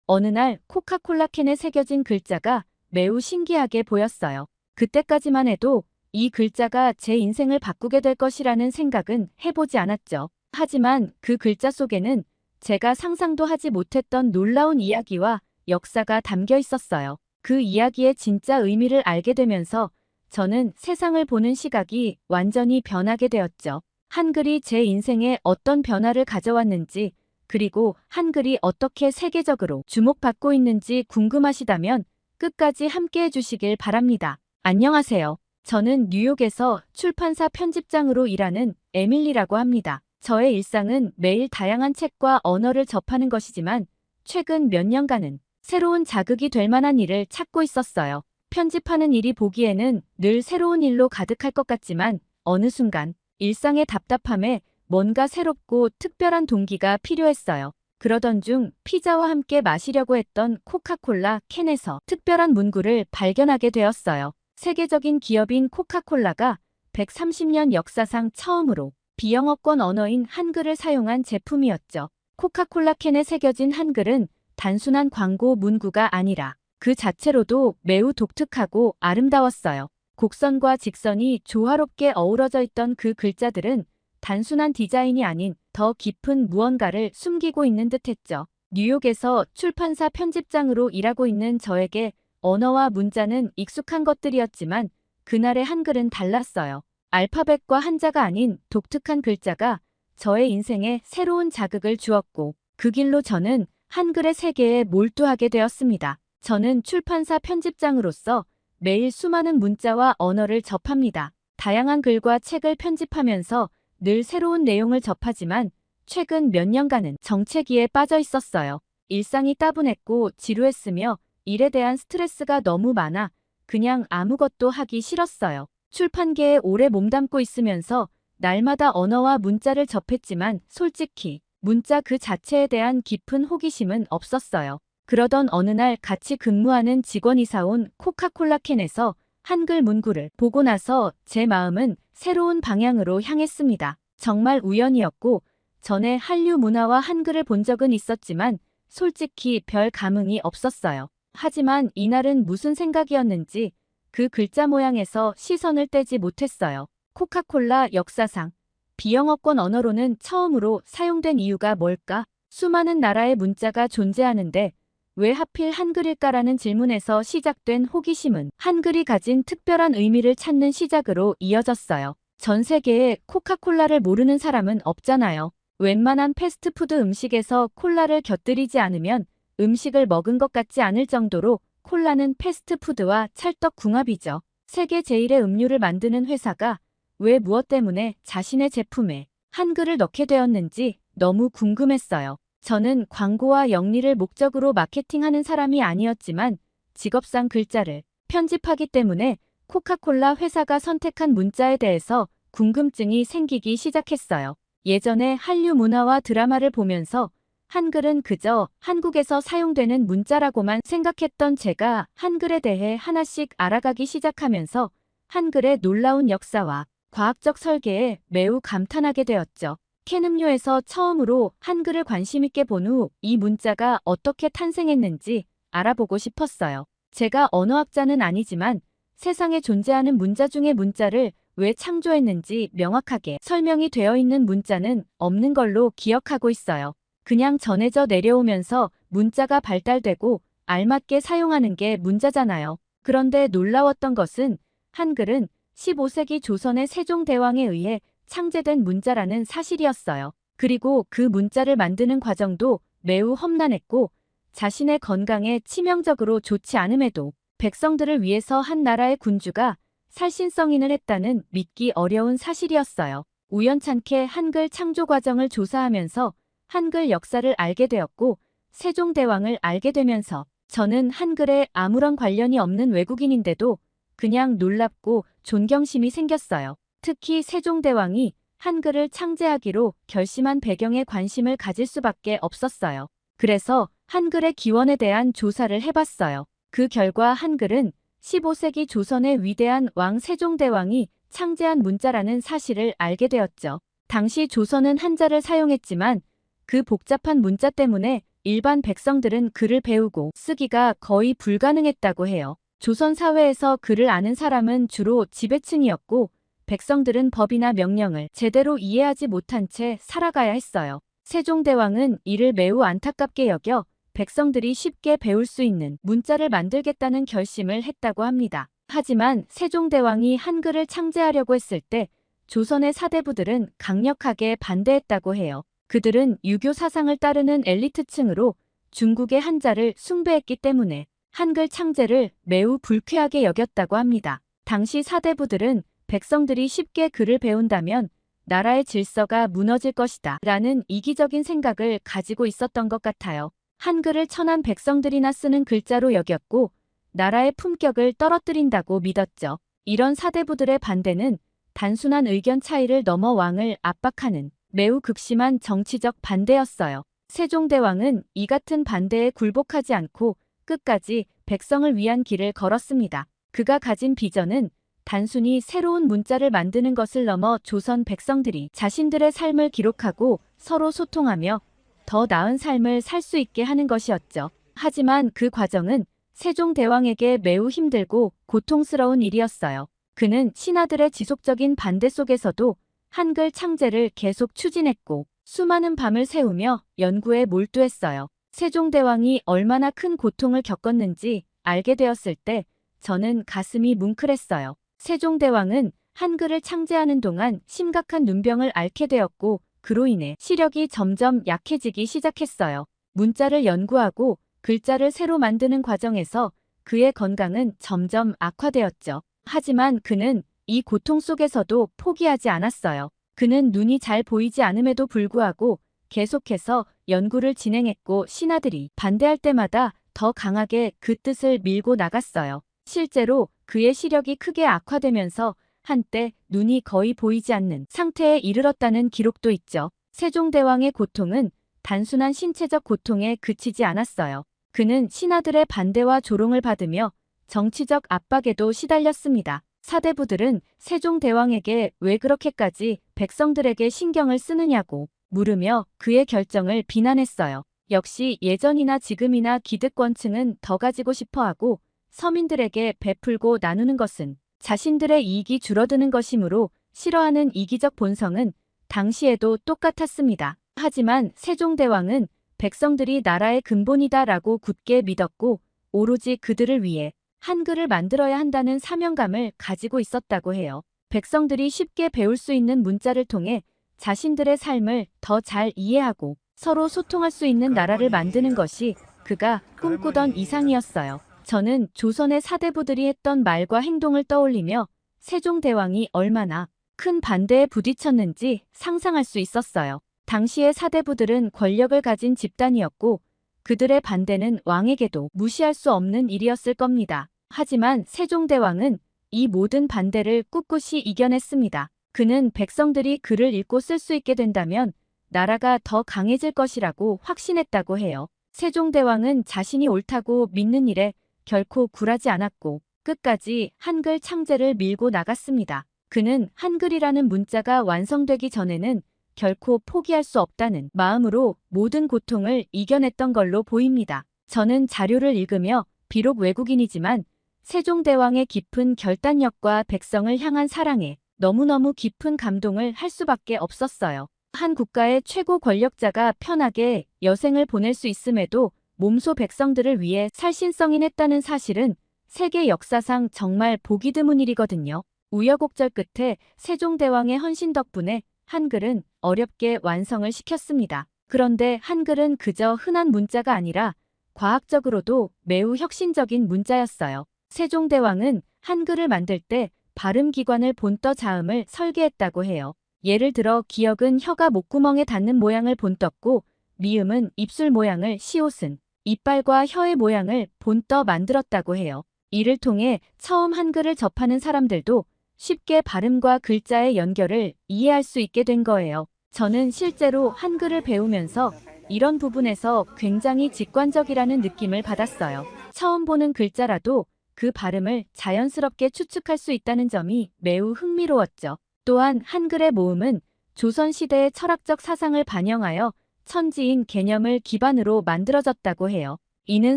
어느 날 코카콜라 캔에 새겨진 글자가 매우 신기하게 보였어요. 그때까지만 해도 이 글자가 제 인생을 바꾸게 될 것이라는 생각은 해보지 않았죠. 하지만 그 글자 속에는 제가 상상도 하지 못했던 놀라운 이야기와 역사가 담겨 있었어요. 그 이야기의 진짜 의미를 알게 되면서 저는 세상을 보는 시각이 완전히 변하게 되었죠. 한글이 제 인생에 어떤 변화를 가져왔는지, 그리고 한글이 어떻게 세계적으로 주목받고 있는지 궁금하시다면 끝까지 함께 해주시길 바랍니다. 안녕하세요. 저는 뉴욕에서 출판사 편집장으로 일하는 에밀리라고 합니다. 저의 일상은 매일 다양한 책과 언어를 접하는 것이지만 최근 몇 년간은 새로운 자극이 될 만한 일을 찾고 있었어요. 편집하는 일이 보기에는 늘 새로운 일로 가득할 것 같지만 어느 순간 일상의 답답함에 뭔가 새롭고 특별한 동기가 필요했어요. 그러던 중 피자와 함께 마시려고 했던 코카콜라 캔에서 특별한 문구를 발견하게 되었어요. 세계적인 기업인 코카콜라가 130년 역사상 처음으로 비영어권 언어인 한글을 사용한 제품이었죠. 코카콜라 캔에 새겨진 한글은 단순한 광고 문구가 아니라 그 자체로도 매우 독특하고 아름다웠어요. 곡선과 직선이 조화롭게 어우러져 있던 그 글자들은 단순한 디자인이 아닌 더 깊은 무언가를 숨기고 있는 듯했죠. 뉴욕에서 출판사 편집장으로 일하고 있는 저에게 언어와 문자는 익숙한 것들이었지만 그날의 한글은 달랐어요. 알파벳과 한자가 아닌 독특한 글자가 저의 인생에 새로운 자극을 주었고 그 길로 저는 한글의 세계에 몰두하게 되었습니다. 저는 출판사 편집장으로서 매일 수많은 문자와 언어를 접합니다. 다양한 글과 책을 편집하면서 늘 새로운 내용을 접하지만 최근 몇 년간은 정체기에 빠져 있었어요. 일상이 따분했고 지루했으며 일에 대한 스트레스가 너무 많아 그냥 아무것도 하기 싫었어요. 출판계에 오래 몸담고 있으면서 날마다 언어와 문자를 접했지만 솔직히 문자 그 자체에 대한 깊은 호기심은 없었어요. 그러던 어느 날 같이 근무하는 직원이 사온 코카콜라 캔에서 한글 문구를 보고 나서 제 마음은 새로운 방향으로 향했습니다. 정말 우연이었고 전에 한류 문화와 한글을 본 적은 있었지만 솔직히 별 감흥이 없었어요. 하지만 이날은 무슨 생각이었는지 그 글자 모양에서 시선을 떼지 못했어요. 코카콜라 역사상 비영어권 언어로는 처음으로 사용된 이유가 뭘까? 수많은 나라의 문자가 존재하는데 왜 하필 한글일까라는 질문에서 시작된 호기심은 한글이 가진 특별한 의미를 찾는 시작으로 이어졌어요. 전 세계에 코카콜라를 모르는 사람은 없잖아요. 웬만한 패스트푸드 음식에서 콜라를 곁들이지 않으면 음식을 먹은 것 같지 않을 정도로 콜라는 패스트푸드와 찰떡궁합이죠. 세계 제1의 음료를 만드는 회사가 왜 무엇 때문에 자신의 제품에 한글을 넣게 되었는지 너무 궁금했어요. 저는 광고와 영리를 목적으로 마케팅하는 사람이 아니었지만 직업상 글자를 편집하기 때문에 코카콜라 회사가 선택한 문자에 대해서 궁금증이 생기기 시작했어요. 예전에 한류 문화와 드라마를 보면서 한글은 그저 한국에서 사용되는 문자라고만 생각했던 제가 한글에 대해 하나씩 알아가기 시작하면서 한글의 놀라운 역사와 과학적 설계에 매우 감탄하게 되었죠. 캔 음료에서 처음으로 한글을 관심 있게 본 후 이 문자가 어떻게 탄생했는지 알아보고 싶었어요. 제가 언어학자는 아니지만 세상에 존재하는 문자 중에 문자를 왜 창조했는지 명확하게 설명이 되어 있는 문자는 없는 걸로 기억하고 있어요. 그냥 전해져 내려오면서 문자가 발달되고 알맞게 사용하는 게 문자잖아요. 그런데 놀라웠던 것은 한글은 15세기 조선의 세종대왕에 의해 창제된 문자라는 사실이었어요. 그리고 그 문자를 만드는 과정도 매우 험난했고 자신의 건강에 치명적으로 좋지 않음에도 백성들을 위해서 한 나라의 군주가 살신성인을 했다는 믿기 어려운 사실이었어요. 우연찮게 한글 창조 과정을 조사하면서 한글 역사를 알게 되었고 세종대왕을 알게 되면서 저는 한글에 아무런 관련이 없는 외국인인데도 그냥 놀랍고 존경심이 생겼어요. 특히 세종대왕이 한글을 창제하기로 결심한 배경에 관심을 가질 수밖에 없었어요. 그래서 한글의 기원에 대한 조사를 해봤어요. 그 결과 한글은 15세기 조선의 위대한 왕 세종대왕이 창제한 문자라는 사실을 알게 되었죠. 당시 조선은 한자를 사용했지만 그 복잡한 문자 때문에 일반 백성들은 글을 배우고 쓰기가 거의 불가능했다고 해요. 조선 사회에서 글을 아는 사람은 주로 지배층이었고 백성들은 법이나 명령을 제대로 이해하지 못한 채 살아가야 했어요. 세종대왕은 이를 매우 안타깝게 여겨 백성들이 쉽게 배울 수 있는 문자를 만들겠다는 결심을 했다고 합니다. 하지만 세종대왕이 한글을 창제하려고 했을 때 조선의 사대부들은 강력하게 반대했다고 해요. 그들은 유교 사상을 따르는 엘리트층으로 중국의 한자를 숭배했기 때문에 한글 창제를 매우 불쾌하게 여겼다고 합니다. 당시 사대부들은 백성들이 쉽게 글을 배운다면 나라의 질서가 무너질 것이다 라는 이기적인 생각을 가지고 있었던 것 같아요. 한글을 천한 백성들이나 쓰는 글자로 여겼고 나라의 품격을 떨어뜨린다고 믿었죠. 이런 사대부들의 반대는 단순한 의견 차이를 넘어 왕을 압박하는 매우 극심한 정치적 반대였어요. 세종대왕은 이 같은 반대에 굴복하지 않고 끝까지 백성을 위한 길을 걸었습니다. 그가 가진 비전은 단순히 새로운 문자를 만드는 것을 넘어 조선 백성들이 자신들의 삶을 기록하고 서로 소통하며 더 나은 삶을 살 수 있게 하는 것이었죠. 하지만 그 과정은 세종대왕에게 매우 힘들고 고통스러운 일이었어요. 그는 신하들의 지속적인 반대 속에서도 한글 창제를 계속 추진했고 수많은 밤을 새우며 연구에 몰두했어요. 세종대왕이 얼마나 큰 고통을 겪었는지 알게 되었을 때 저는 가슴이 뭉클했어요. 세종대왕은 한글을 창제하는 동안 심각한 눈병을 앓게 되었고 그로 인해 시력이 점점 약해지기 시작했어요. 문자를 연구하고 글자를 새로 만드는 과정에서 그의 건강은 점점 악화되었죠. 하지만 그는 이 고통 속에서도 포기하지 않았어요. 그는 눈이 잘 보이지 않음에도 불구하고 계속해서 연구를 진행했고 신하들이 반대할 때마다 더 강하게 그 뜻을 밀고 나갔어요. 실제로 그의 시력이 크게 악화되면서 한때 눈이 거의 보이지 않는 상태에 이르렀다는 기록도 있죠. 세종대왕의 고통은 단순한 신체적 고통에 그치지 않았어요. 그는 신하들의 반대와 조롱을 받으며 정치적 압박에도 시달렸습니다. 사대부들은 세종대왕에게 왜 그렇게까지 백성들에게 신경을 쓰느냐고 물으며 그의 결정을 비난했어요. 역시 예전이나 지금이나 기득권층은 더 가지고 싶어하고 서민들에게 베풀고 나누는 것은 자신들의 이익이 줄어드는 것이므로 싫어하는 이기적 본성은 당시에도 똑같았습니다. 하지만 세종대왕은 백성들이 나라의 근본이다라고 굳게 믿었고 오로지 그들을 위해 한글을 만들어야 한다는 사명감을 가지고 있었다고 해요. 백성들이 쉽게 배울 수 있는 문자를 통해 자신들의 삶을 더 잘 이해하고 서로 소통할 수 있는 나라를 만드는 것이 그가 꿈꾸던 이상이었어요. 저는 조선의 사대부들이 했던 말과 행동을 떠올리며 세종대왕이 얼마나 큰 반대에 부딪혔는지 상상할 수 있었어요. 당시의 사대부들은 권력을 가진 집단이었고 그들의 반대는 왕에게도 무시할 수 없는 일이었을 겁니다. 하지만 세종대왕은 이 모든 반대를 꿋꿋이 이겨냈습니다. 그는 백성들이 글을 읽고 쓸 수 있게 된다면 나라가 더 강해질 것이라고 확신했다고 해요. 세종대왕은 자신이 옳다고 믿는 일에 결코 굴하지 않았고 끝까지 한글 창제를 밀고 나갔습니다. 그는 한글이라는 문자가 완성되기 전에는 결코 포기할 수 없다는 마음으로 모든 고통을 이겨냈던 걸로 보입니다. 저는 자료를 읽으며 비록 외국인이지만 세종대왕의 깊은 결단력과 백성을 향한 사랑에 너무너무 깊은 감동을 할 수밖에 없었어요. 한 국가의 최고 권력자가 편하게 여생을 보낼 수 있음에도 몸소 백성들을 위해 살신성인했다는 사실은 세계 역사상 정말 보기 드문 일이거든요. 우여곡절 끝에 세종대왕의 헌신 덕분에 한글은 어렵게 완성을 시켰습니다. 그런데 한글은 그저 흔한 문자가 아니라 과학적으로도 매우 혁신적인 문자였어요. 세종대왕은 한글을 만들 때 발음기관을 본떠 자음을 설계했다고 해요. 예를 들어 기역은 혀가 목구멍에 닿는 모양을 본떴고 미음은 입술 모양을 시옷은 이빨과 혀의 모양을 본떠 만들었다고 해요. 이를 통해 처음 한글을 접하는 사람들도 쉽게 발음과 글자의 연결을 이해할 수 있게 된 거예요. 저는 실제로 한글을 배우면서 이런 부분에서 굉장히 직관적이라는 느낌을 받았어요. 처음 보는 글자라도 그 발음을 자연스럽게 추측할 수 있다는 점이 매우 흥미로웠죠. 또한 한글의 모음은 조선시대의 철학적 사상을 반영하여 천지인 개념을 기반으로 만들어졌다고 해요. 이는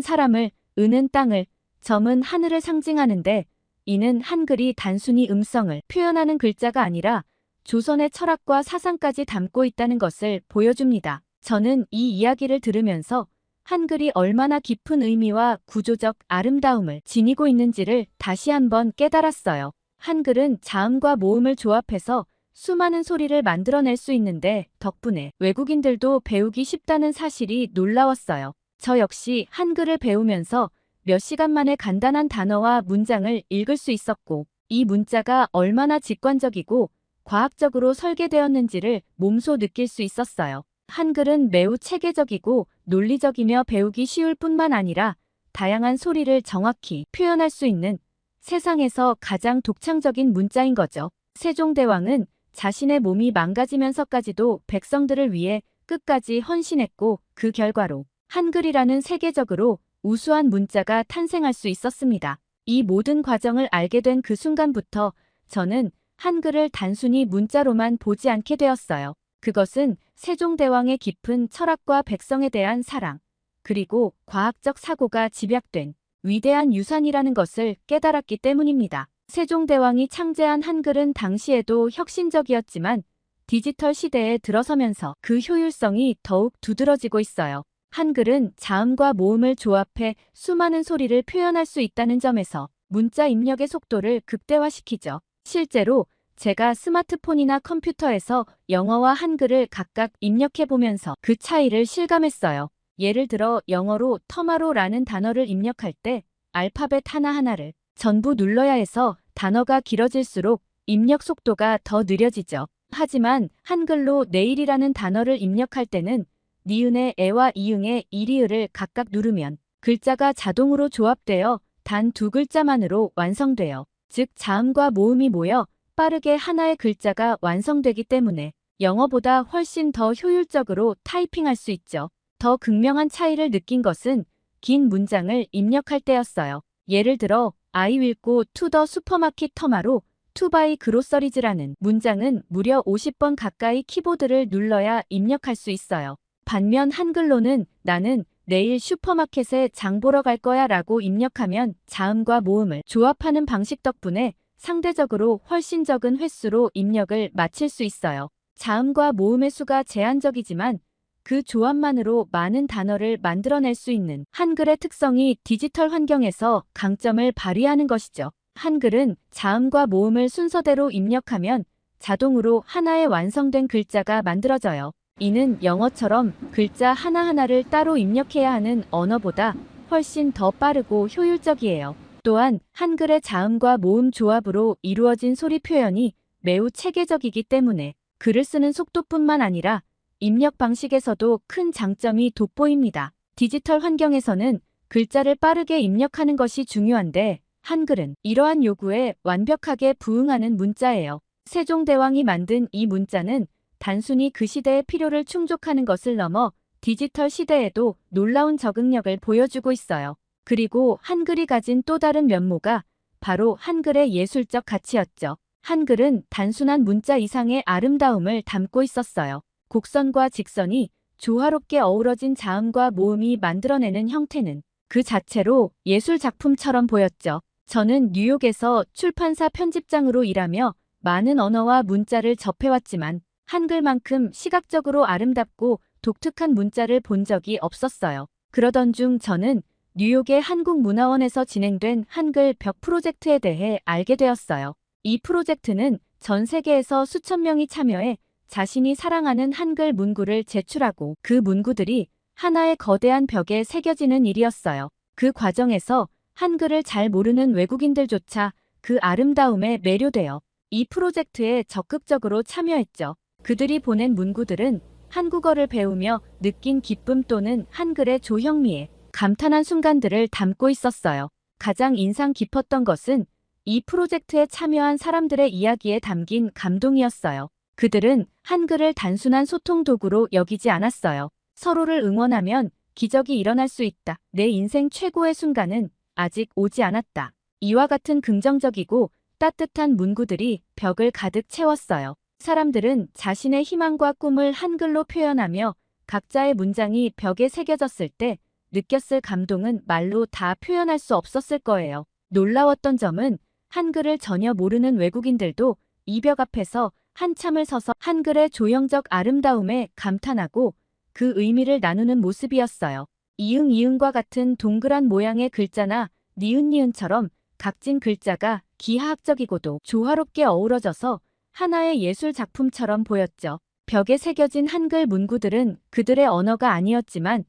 사람을, 은은 땅을, 점은 하늘을 상징하는데 이는 한글이 단순히 음성을 표현하는 글자가 아니라 조선의 철학과 사상까지 담고 있다는 것을 보여줍니다. 저는 이 이야기를 들으면서 한글이 얼마나 깊은 의미와 구조적 아름다움을 지니고 있는지를 다시 한번 깨달았어요. 한글은 자음과 모음을 조합해서 수많은 소리를 만들어낼 수 있는데 덕분에 외국인들도 배우기 쉽다는 사실이 놀라웠어요. 저 역시 한글을 배우면서 몇 시간 만에 간단한 단어와 문장을 읽을 수 있었고 이 문자가 얼마나 직관적이고 과학적으로 설계되었는지를 몸소 느낄 수 있었어요. 한글은 매우 체계적이고 논리적이며 배우기 쉬울 뿐만 아니라 다양한 소리를 정확히 표현할 수 있는 세상에서 가장 독창적인 문자인 거죠. 세종대왕은 자신의 몸이 망가지면서까지도 백성들을 위해 끝까지 헌신했고 그 결과로 한글이라는 세계적으로 우수한 문자가 탄생할 수 있었습니다. 이 모든 과정을 알게 된 그 순간부터 저는 한글을 단순히 문자로만 보지 않게 되었어요. 그것은 세종대왕의 깊은 철학과 백성에 대한 사랑, 그리고 과학적 사고가 집약된 위대한 유산이라는 것을 깨달았기 때문입니다. 세종대왕이 창제한 한글은 당시에도 혁신적이었지만 디지털 시대에 들어서면서 그 효율성이 더욱 두드러지고 있어요. 한글은 자음과 모음을 조합해 수많은 소리를 표현할 수 있다는 점에서 문자 입력의 속도를 극대화시키죠. 실제로 제가 스마트폰이나 컴퓨터에서 영어와 한글을 각각 입력해보면서 그 차이를 실감했어요. 예를 들어 영어로 터마로라는 단어를 입력할 때 알파벳 하나하나를 전부 눌러야 해서 단어가 길어질수록 입력 속도가 더 느려지죠. 하지만 한글로 내일이라는 단어를 입력할 때는 니은의 에와 이응의 이리을을 각각 누르면 글자가 자동으로 조합되어 단 두 글자만으로 완성돼요. 즉 자음과 모음이 모여 빠르게 하나의 글자가 완성되기 때문에 영어보다 훨씬 더 효율적으로 타이핑할 수 있죠. 더 극명한 차이를 느낀 것은 긴 문장을 입력할 때였어요. 예를 들어 I will go to the supermarket tomorrow to buy groceриes라는 문장은 무려 50번 가까이 키보드를 눌러야 입력할 수 있어요. 반면 한글로는 나는 내일 슈퍼마켓에 장 보러 갈 거야 라고 입력하면 자음과 모음을 조합하는 방식 덕분에 상대적으로 훨씬 적은 횟수로 입력을 마칠 수 있어요. 자음과 모음의 수가 제한적이지만 그 조합만으로 많은 단어를 만들어낼 수 있는 한글의 특성이 디지털 환경에서 강점을 발휘하는 것이죠. 한글은 자음과 모음을 순서대로 입력하면 자동으로 하나의 완성된 글자가 만들어져요. 이는 영어처럼 글자 하나하나를 따로 입력해야 하는 언어보다 훨씬 더 빠르고 효율적이에요. 또한 한글의 자음과 모음 조합으로 이루어진 소리 표현이 매우 체계적이기 때문에 글을 쓰는 속도뿐만 아니라 입력 방식에서도 큰 장점이 돋보입니다. 디지털 환경에서는 글자를 빠르게 입력하는 것이 중요한데 한글은 이러한 요구에 완벽하게 부응하는 문자예요. 세종대왕이 만든 이 문자는 단순히 그 시대의 필요를 충족하는 것을 넘어 디지털 시대에도 놀라운 적응력을 보여주고 있어요. 그리고 한글이 가진 또 다른 면모가 바로 한글의 예술적 가치였죠. 한글은 단순한 문자 이상의 아름다움을 담고 있었어요. 곡선과 직선이 조화롭게 어우러진 자음과 모음이 만들어내는 형태는 그 자체로 예술 작품처럼 보였죠. 저는 뉴욕에서 출판사 편집장으로 일하며 많은 언어와 문자를 접해왔지만 한글만큼 시각적으로 아름답고 독특한 문자를 본 적이 없었어요. 그러던 중 저는 뉴욕의 한국문화원에서 진행된 한글 벽 프로젝트에 대해 알게 되었어요. 이 프로젝트는 전 세계에서 수천 명이 참여해 자신이 사랑하는 한글 문구를 제출하고 그 문구들이 하나의 거대한 벽에 새겨지는 일이었어요. 그 과정에서 한글을 잘 모르는 외국인들조차 그 아름다움에 매료되어 이 프로젝트에 적극적으로 참여했죠. 그들이 보낸 문구들은 한국어를 배우며 느낀 기쁨 또는 한글의 조형미에 감탄한 순간들을 담고 있었어요. 가장 인상 깊었던 것은 이 프로젝트에 참여한 사람들의 이야기에 담긴 감동이었어요. 그들은 한글을 단순한 소통 도구로 여기지 않았어요. 서로를 응원하면 기적이 일어날 수 있다. 내 인생 최고의 순간은 아직 오지 않았다. 이와 같은 긍정적이고 따뜻한 문구들이 벽을 가득 채웠어요. 사람들은 자신의 희망과 꿈을 한글로 표현하며 각자의 문장이 벽에 새겨졌을 때 느꼈을 감동은 말로 다 표현할 수 없었을 거예요. 놀라웠던 점은 한글을 전혀 모르는 외국인들도 이 벽 앞에서 한참을 서서 한글의 조형적 아름다움에 감탄하고 그 의미를 나누는 모습이었어요. 이응이응과 같은 동그란 모양의 글자나 니은니은처럼 각진 글자가 기하학적이고도 조화롭게 어우러져서 하나의 예술 작품처럼 보였죠. 벽에 새겨진 한글 문구들은 그들의 언어가 아니었지만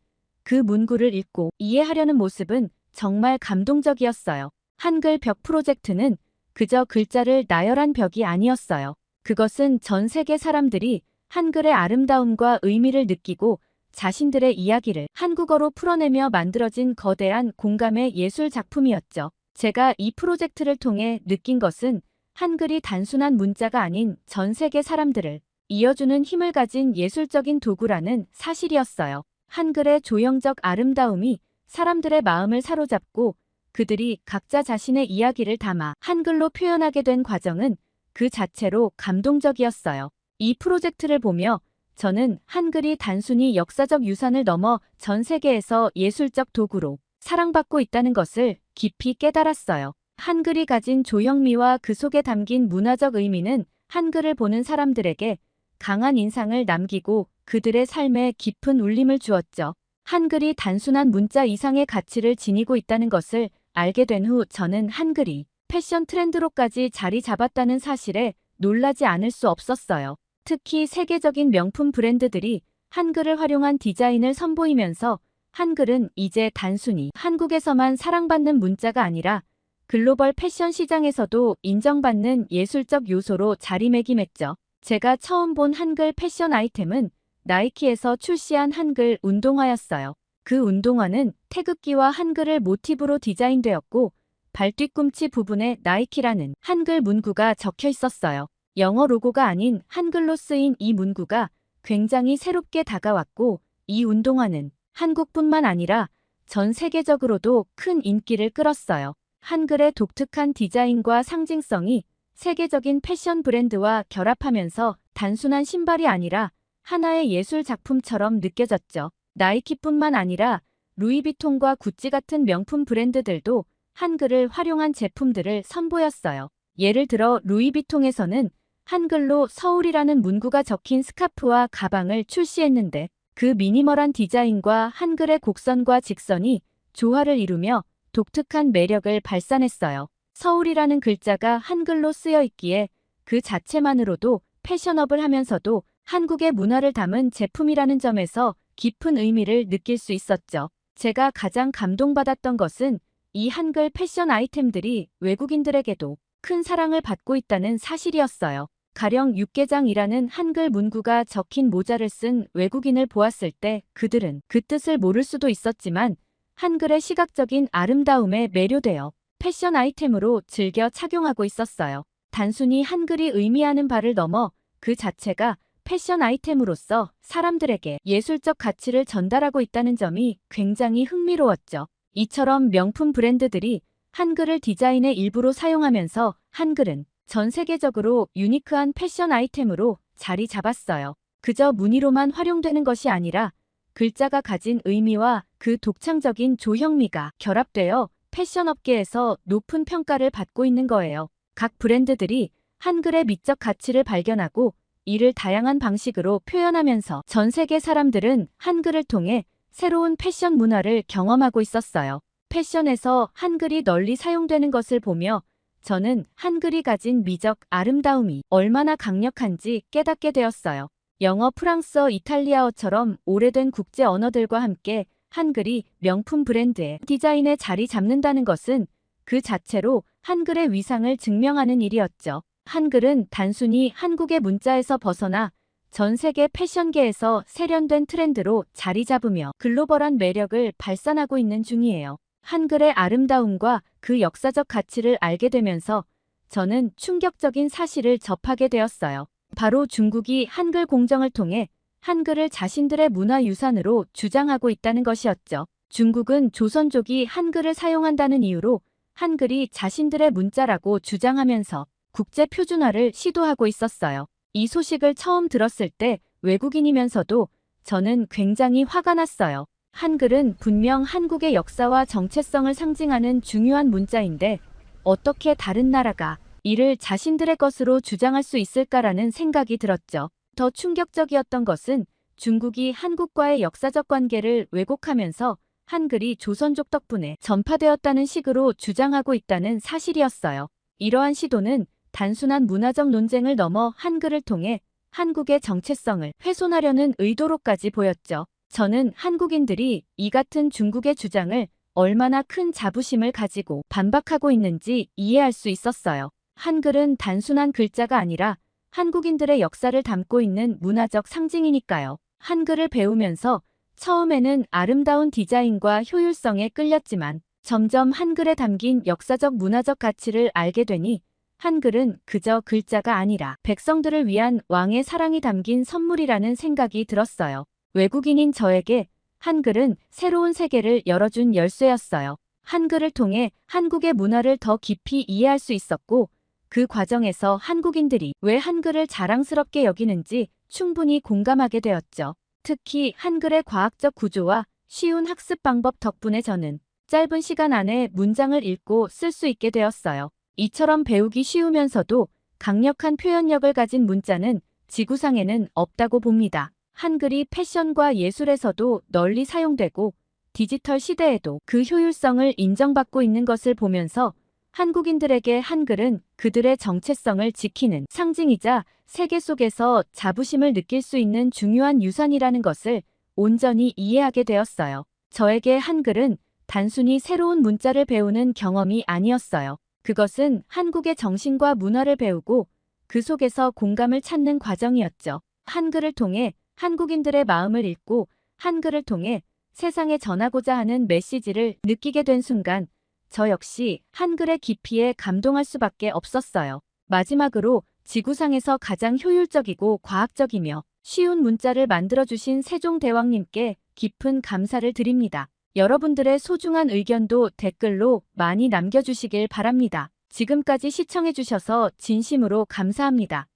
그 문구를 읽고 이해하려는 모습은 정말 감동적이었어요. 한글 벽 프로젝트는 그저 글자를 나열한 벽이 아니었어요. 그것은 전 세계 사람들이 한글의 아름다움과 의미를 느끼고 자신들의 이야기를 한국어로 풀어내며 만들어진 거대한 공감의 예술 작품이었죠. 제가 이 프로젝트를 통해 느낀 것은 한글이 단순한 문자가 아닌 전 세계 사람들을 이어주는 힘을 가진 예술적인 도구라는 사실이었어요. 한글의 조형적 아름다움이 사람들의 마음을 사로잡고 그들이 각자 자신의 이야기를 담아 한글로 표현하게 된 과정은 그 자체로 감동적이었어요. 이 프로젝트를 보며 저는 한글이 단순히 역사적 유산을 넘어 전 세계에서 예술적 도구로 사랑받고 있다는 것을 깊이 깨달았어요. 한글이 가진 조형미와 그 속에 담긴 문화적 의미는 한글을 보는 사람들에게 강한 인상을 남기고 그들의 삶에 깊은 울림을 주었죠. 한글이 단순한 문자 이상의 가치를 지니고 있다는 것을 알게 된 후 저는 한글이 패션 트렌드로까지 자리 잡았다는 사실에 놀라지 않을 수 없었어요. 특히 세계적인 명품 브랜드들이 한글을 활용한 디자인을 선보이면서 한글은 이제 단순히 한국에서만 사랑받는 문자가 아니라 글로벌 패션 시장에서도 인정받는 예술적 요소로 자리매김했죠. 제가 처음 본 한글 패션 아이템은 나이키에서 출시한 한글 운동화였어요. 그 운동화는 태극기와 한글을 모티브로 디자인되었고 발 뒤꿈치 부분에 나이키라는 한글 문구가 적혀 있었어요. 영어 로고가 아닌 한글로 쓰인 이 문구가 굉장히 새롭게 다가왔고 이 운동화는 한국뿐만 아니라 전 세계적으로도 큰 인기를 끌었어요. 한글의 독특한 디자인과 상징성이 세계적인 패션 브랜드와 결합하면서 단순한 신발이 아니라 하나의 예술 작품처럼 느껴졌죠. 나이키뿐만 아니라 루이비통과 구찌 같은 명품 브랜드들도 한글을 활용한 제품들을 선보였어요. 예를 들어 루이비통에서는 한글로 서울이라는 문구가 적힌 스카프와 가방을 출시했는데 그 미니멀한 디자인과 한글의 곡선과 직선이 조화를 이루며 독특한 매력을 발산했어요. 서울이라는 글자가 한글로 쓰여 있기에 그 자체만으로도 패셔너블 하면서도 한국의 문화를 담은 제품이라는 점에서 깊은 의미를 느낄 수 있었죠. 제가 가장 감동받았던 것은 이 한글 패션 아이템들이 외국인들에게도 큰 사랑을 받고 있다는 사실이었어요. 가령 육개장이라는 한글 문구가 적힌 모자를 쓴 외국인을 보았을 때 그들은 그 뜻을 모를 수도 있었지만 한글의 시각적인 아름다움에 매료되어 패션 아이템으로 즐겨 착용하고 있었어요. 단순히 한글이 의미하는 바를 넘어 그 자체가 패션 아이템으로서 사람들에게 예술적 가치를 전달하고 있다는 점이 굉장히 흥미로웠죠. 이처럼 명품 브랜드들이 한글을 디자인의 일부로 사용하면서 한글은 전 세계적으로 유니크한 패션 아이템으로 자리 잡았어요. 그저 무늬로만 활용되는 것이 아니라 글자가 가진 의미와 그 독창적인 조형미가 결합되어 패션 업계에서 높은 평가를 받고 있는 거예요. 각 브랜드들이 한글의 미적 가치를 발견하고 이를 다양한 방식으로 표현하면서 전 세계 사람들은 한글을 통해 새로운 패션 문화를 경험하고 있었어요. 패션에서 한글이 널리 사용되는 것을 보며 저는 한글이 가진 미적 아름다움이 얼마나 강력한지 깨닫게 되었어요. 영어, 프랑스어, 이탈리아어처럼 오래된 국제 언어들과 함께 한글이 명품 브랜드의 디자인에 자리 잡는다는 것은 그 자체로 한글의 위상을 증명하는 일이었죠. 한글은 단순히 한국의 문자에서 벗어나 전 세계 패션계에서 세련된 트렌드로 자리 잡으며 글로벌한 매력을 발산하고 있는 중이에요. 한글의 아름다움과 그 역사적 가치를 알게 되면서 저는 충격적인 사실을 접하게 되었어요. 바로 중국이 한글 공정을 통해 한글을 자신들의 문화유산으로 주장하고 있다는 것이었죠. 중국은 조선족이 한글을 사용한다는 이유로 한글이 자신들의 문자라고 주장하면서 국제 표준화를 시도하고 있었어요. 이 소식을 처음 들었을 때 외국인이면서도 저는 굉장히 화가 났어요. 한글은 분명 한국의 역사와 정체성을 상징하는 중요한 문자인데 어떻게 다른 나라가 이를 자신들의 것으로 주장할 수 있을까라는 생각이 들었죠. 더 충격적이었던 것은 중국이 한국과의 역사적 관계를 왜곡하면서 한글이 조선족 덕분에 전파되었다는 식으로 주장하고 있다는 사실이었어요. 이러한 시도는 단순한 문화적 논쟁을 넘어 한글을 통해 한국의 정체성을 훼손하려는 의도로까지 보였죠. 저는 한국인들이 이 같은 중국의 주장을 얼마나 큰 자부심을 가지고 반박하고 있는지 이해할 수 있었어요. 한글은 단순한 글자가 아니라 한국인들의 역사를 담고 있는 문화적 상징이니까요. 한글을 배우면서 처음에는 아름다운 디자인과 효율성에 끌렸지만 점점 한글에 담긴 역사적 문화적 가치를 알게 되니 한글은 그저 글자가 아니라 백성들을 위한 왕의 사랑이 담긴 선물이라는 생각이 들었어요. 외국인인 저에게 한글은 새로운 세계를 열어준 열쇠였어요. 한글을 통해 한국의 문화를 더 깊이 이해할 수 있었고 그 과정에서 한국인들이 왜 한글을 자랑스럽게 여기는지 충분히 공감하게 되었죠. 특히 한글의 과학적 구조와 쉬운 학습 방법 덕분에 저는 짧은 시간 안에 문장을 읽고 쓸 수 있게 되었어요. 이처럼 배우기 쉬우면서도 강력한 표현력을 가진 문자는 지구상에는 없다고 봅니다. 한글이 패션과 예술에서도 널리 사용되고 디지털 시대에도 그 효율성을 인정받고 있는 것을 보면서 한국인들에게 한글은 그들의 정체성을 지키는 상징이자 세계 속에서 자부심을 느낄 수 있는 중요한 유산이라는 것을 온전히 이해하게 되었어요. 저에게 한글은 단순히 새로운 문자를 배우는 경험이 아니었어요. 그것은 한국의 정신과 문화를 배우고 그 속에서 공감을 찾는 과정이었죠. 한글을 통해 한국인들의 마음을 읽고 한글을 통해 세상에 전하고자 하는 메시지를 느끼게 된 순간 저 역시 한글의 깊이에 감동할 수밖에 없었어요. 마지막으로 지구상에서 가장 효율적이고 과학적이며 쉬운 문자를 만들어주신 세종대왕님께 깊은 감사를 드립니다. 여러분들의 소중한 의견도 댓글로 많이 남겨주시길 바랍니다. 지금까지 시청해주셔서 진심으로 감사합니다.